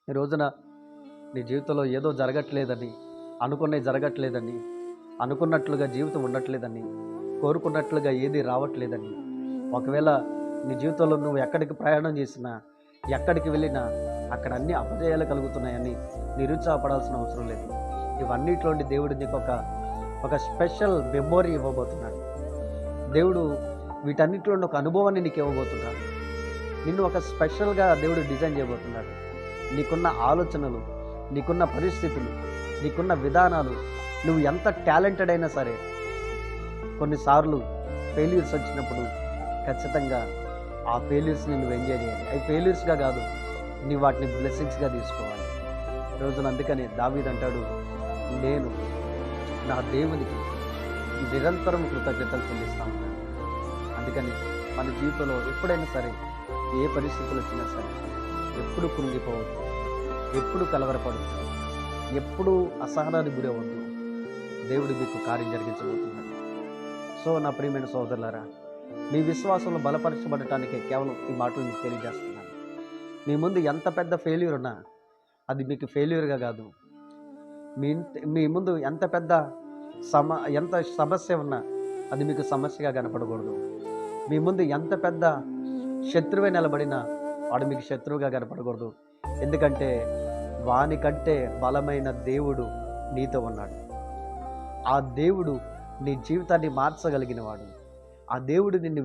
ఈ రోజున నీ జీవితంలో ఏదో జరగట్లేదని, జరగట్లేదని, అనుకున్నట్లుగా జీవితం ఉండట్లేదని, కోరుకున్నట్లుగా ఏది రావట్లేదని, ఒకవేళ నీ జీవితంలో నువ్వు ఎక్కడికి ప్రయాణం చేసినా, ఎక్కడికి వెళ్ళినా అక్కడ అన్ని అపజయాలు కలుగుతున్నాయని నిరుత్సాహపడాల్సిన అవసరం లేదు. ఇవన్నిటిలోండి దేవుడు నీకు ఒక స్పెషల్ మెమొరీ ఇవ్వబోతున్నాడు. దేవుడు వీటన్నిటిలో ఒక అనుభవాన్ని నీకు ఇవ్వబోతున్నాడు. నిన్ను ఒక స్పెషల్గా దేవుడు డిజైన్ చేయబోతున్నాడు. నీకున్న ఆలోచనలు, నీకున్న పరిస్థితులు, నీకున్న విధానాలు, నువ్వు ఎంత టాలెంటెడ్ అయినా సరే కొన్నిసార్లు ఫెయిల్యూర్స్ వచ్చినప్పుడు ఖచ్చితంగా ఆ ఫెయిల్యూర్స్ని నువ్వు ఎంజాయ్ చేయాలి. అవి ఫెయిల్యూర్స్గా కాదు, నీ వాటిని బ్లెస్సింగ్స్గా తీసుకోవాలి. రోజున అందుకని దావీదు అంటాడు, నేను నా దేవునికి నిరంతరం కృతజ్ఞతలు చెల్లిస్తా ఉంటాను. అందుకని మన జీవితంలో ఎప్పుడైనా సరే, ఏ పరిస్థితులు వచ్చినా సరే, ఎప్పుడు కృంగిపోవద్దు, ఎప్పుడు కలవరపడద్దు, ఎప్పుడు అసహనానికి గురవద్దు. దేవుడు మీకు కార్యం జరిగించబోతున్నాడు. సో నా ప్రియమైన సోదరులారా, మీ విశ్వాసంలో బలపరచబడటానికి కేవలం ఈ మాటలు మీకు తెలియజేస్తున్నాను. మీ ముందు ఎంత పెద్ద ఫెయిల్యూర్ ఉన్నా అది మీకు ఫెయిల్యూర్గా కాదు. మీ ముందు ఎంత సమస్య ఉన్నా అది మీకు సమస్యగా కనపడకూడదు. మీ ముందు ఎంత పెద్ద శత్రువే నిలబడినా వాడు మీకు శత్రువుగా కనపడకూడదు. ఎందుకంటే వానికంటే బలమైన దేవుడు నీతో ఉన్నాడు. ఆ దేవుడు నీ జీవితాన్ని మార్చగలిగిన వాడు. ఆ దేవుడు నిన్ను